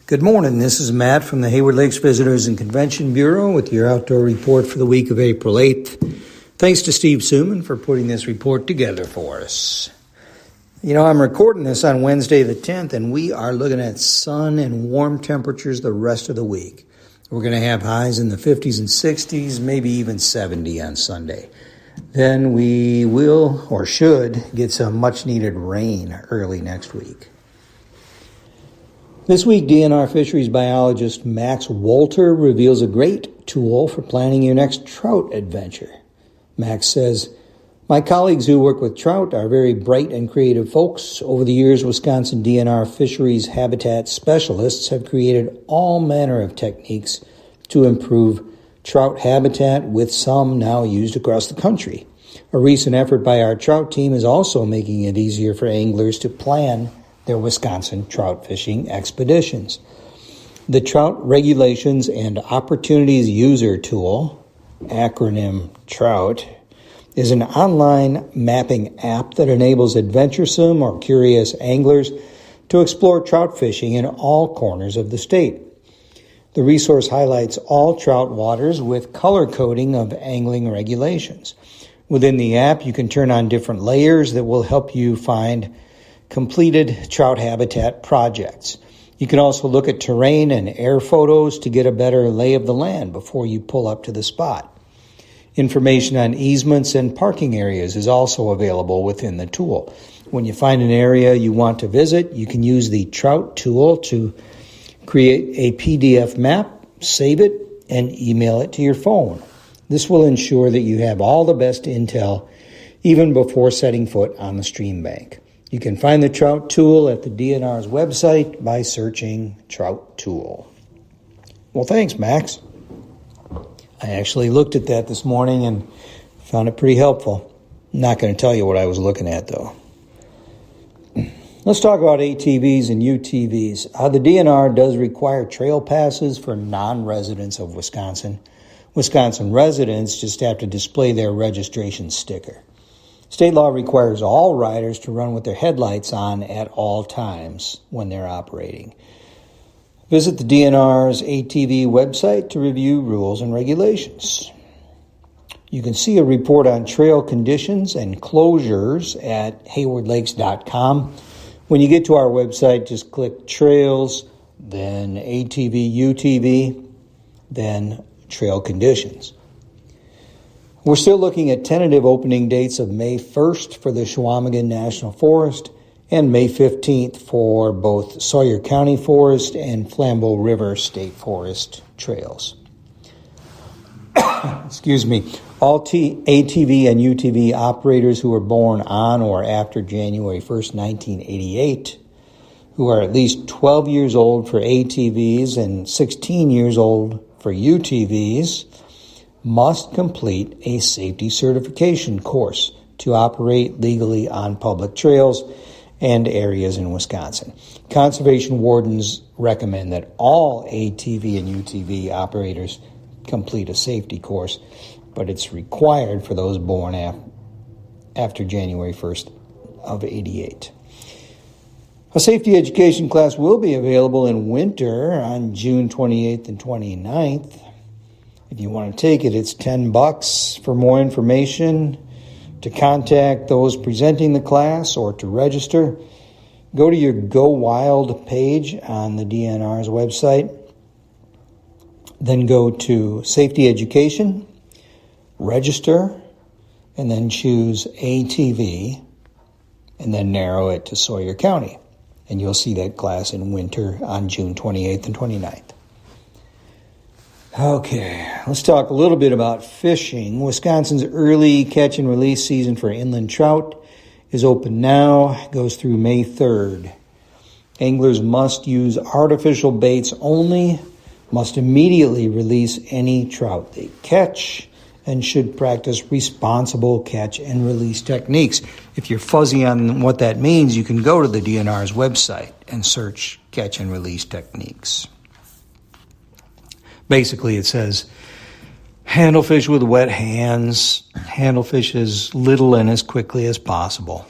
Good morning. This is Matt from the Hayward Lakes Visitors and Convention Bureau with your outdoor report for the week of April 8th. Thanks to Steve Suman for putting this report together for us. I'm recording this on Wednesday the 10th, and we are looking at sun and warm temperatures the rest of the week. We're going to have highs in the 50s and 60s, maybe even 70 on Sunday. Then we will, or should, get some much-needed rain early next week. This week, DNR fisheries biologist Max Wolter reveals a great tool for planning your next trout adventure. Max says, "My colleagues who work with trout are very bright and creative folks. Over the years, Wisconsin DNR fisheries habitat specialists have created all manner of techniques to improve trout habitat, with some now used across the country. A recent effort by our trout team is also making it easier for anglers to plan their Wisconsin trout fishing expeditions. The Trout Regulations and Opportunities User Tool, acronym TROUT, is an online mapping app that enables adventuresome or curious anglers to explore trout fishing in all corners of the state. The resource highlights all trout waters with color coding of angling regulations. Within the app, you can turn on different layers that will help you find completed trout habitat projects. You can also look at terrain and air photos to get a better lay of the land before you pull up to the spot. Information on easements and parking areas is also available within the tool. When you find an area you want to visit, you can use the Trout tool to create a PDF map, save it, and email it to your phone. This will ensure that you have all the best intel even before setting foot on the stream bank. You can find the Trout tool at the DNR's website by searching Trout tool." Well, thanks, Max. I actually looked at that this morning and found it pretty helpful. I'm not going to tell you what I was looking at, though. Let's talk about ATVs and UTVs. The DNR does require trail passes for non-residents of Wisconsin. Wisconsin residents just have to display their registration sticker. State law requires all riders to run with their headlights on at all times when they're operating. Visit the DNR's ATV website to review rules and regulations. You can see a report on trail conditions and closures at haywardlakes.com. When you get to our website, just click Trails, then ATV, UTV, then Trail Conditions. We're still looking at tentative opening dates of May 1st for the Chequamegon National Forest and May 15th for both Sawyer County Forest and Flambeau River State Forest trails. Excuse me. All ATV and UTV operators who were born on or after January 1st, 1988, who are at least 12 years old for ATVs and 16 years old for UTVs, must complete a safety certification course to operate legally on public trails and areas in Wisconsin. Conservation wardens recommend that all ATV and UTV operators complete a safety course, but it's required for those born after January 1st of 88. A safety education class will be available in winter on June 28th and 29th. If you want to take it, it's $10. For more information, to contact those presenting the class or to register, go to your Go Wild page on the DNR's website. Then go to Safety Education, register, and then choose ATV, and then narrow it to Sawyer County. And you'll see that class in winter on June 28th and 29th. Okay, let's talk a little bit about fishing. Wisconsin's early catch and release season for inland trout is open now, goes through May 3rd. Anglers must use artificial baits only, must immediately release any trout they catch, and should practice responsible catch and release techniques. If you're fuzzy on what that means, you can go to the DNR's website and search catch and release techniques. Basically, it says, handle fish with wet hands, handle fish as little and as quickly as possible.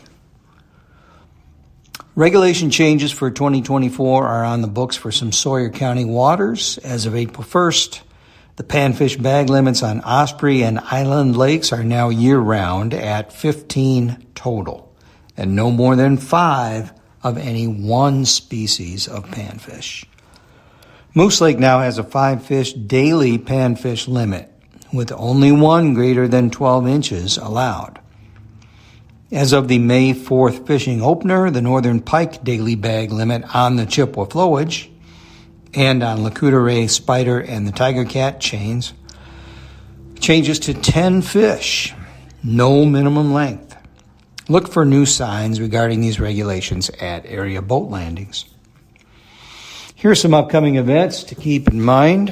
Regulation changes for 2024 are on the books for some Sawyer County waters. As of April 1st, the panfish bag limits on Osprey and Island Lakes are now year-round at 15 total, and no more than 5 of any one species of panfish. Moose Lake now has a 5-fish daily panfish limit, with only one greater than 12 inches allowed. As of the May 4th fishing opener, the Northern Pike daily bag limit on the Chippewa flowage and on Lakuta Ray, Spider, and the Tiger Cat chains changes to 10 fish, no minimum length. Look for new signs regarding these regulations at area boat landings. Here are some upcoming events to keep in mind.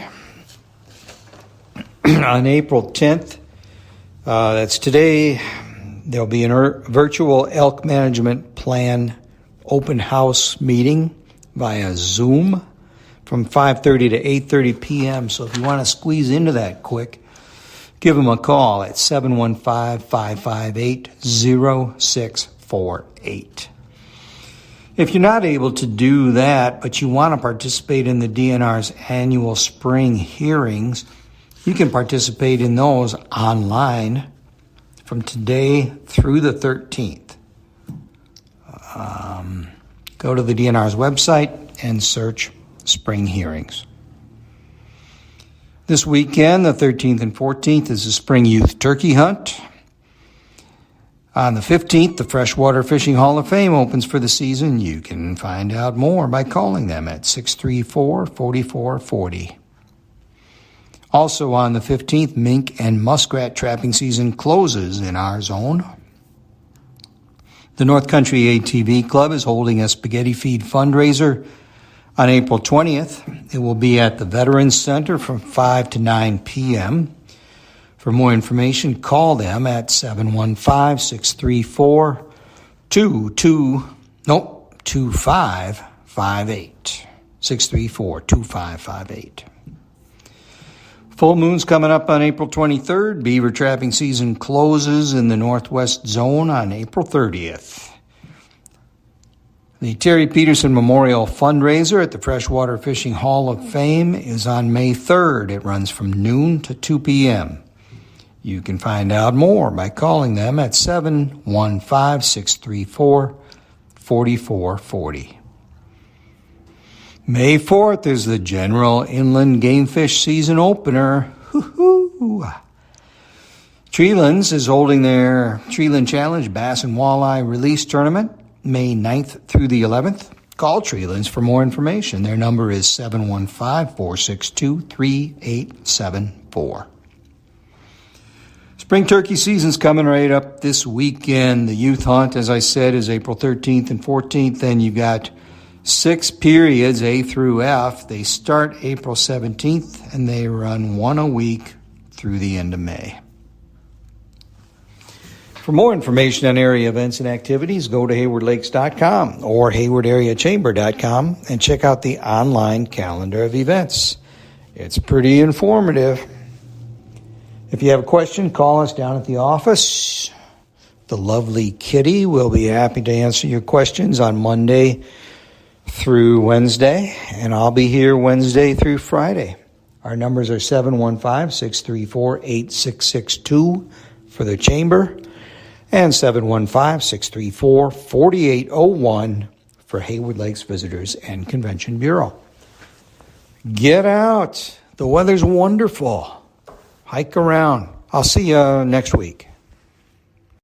On April 10th, that's today, there'll be a virtual elk management plan open house meeting via Zoom from 5:30 to 8:30 p.m. So if you want to squeeze into that quick, give them a call at 715-558-0648. If you're not able to do that, but you want to participate in the DNR's annual spring hearings, you can participate in those online from today through the 13th. Go to the DNR's website and search Spring Hearings. This weekend, the 13th and 14th, is the Spring Youth Turkey Hunt. On the 15th, the Freshwater Fishing Hall of Fame opens for the season. You can find out more by calling them at 634-4440. Also on the 15th, mink and muskrat trapping season closes in our zone. The North Country ATV Club is holding a spaghetti feed fundraiser on April 20th. It will be at the Veterans Center from 5 to 9 p.m. For more information, call them at 715-634-2558. 634-2558. Full moon's coming up on April 23rd. Beaver trapping season closes in the Northwest Zone on April 30th. The Terry Peterson Memorial Fundraiser at the Freshwater Fishing Hall of Fame is on May 3rd. It runs from noon to 2 p.m. You can find out more by calling them at 715-634-4440. May 4th is the General Inland Game Fish Season Opener. Treelands is holding their Treeland Challenge Bass and Walleye Release Tournament May 9th through the 11th. Call Treelands for more information. Their number is 715-462-3874. Spring turkey season's coming right up this weekend. The youth hunt, as I said, is April 13th and 14th. Then you've got 6 periods, A through F. They start April 17th, and they run one a week through the end of May. For more information on area events and activities, go to haywardlakes.com or haywardareachamber.com and check out the online calendar of events. It's pretty informative. If you have a question, call us down at the office. The lovely Kitty will be happy to answer your questions on Monday through Wednesday, and I'll be here Wednesday through Friday. Our numbers are 715-634-8662 for the chamber and 715-634-4801 for Hayward Lakes Visitors and Convention Bureau. Get out. The weather's wonderful. Hike around. I'll see you next week.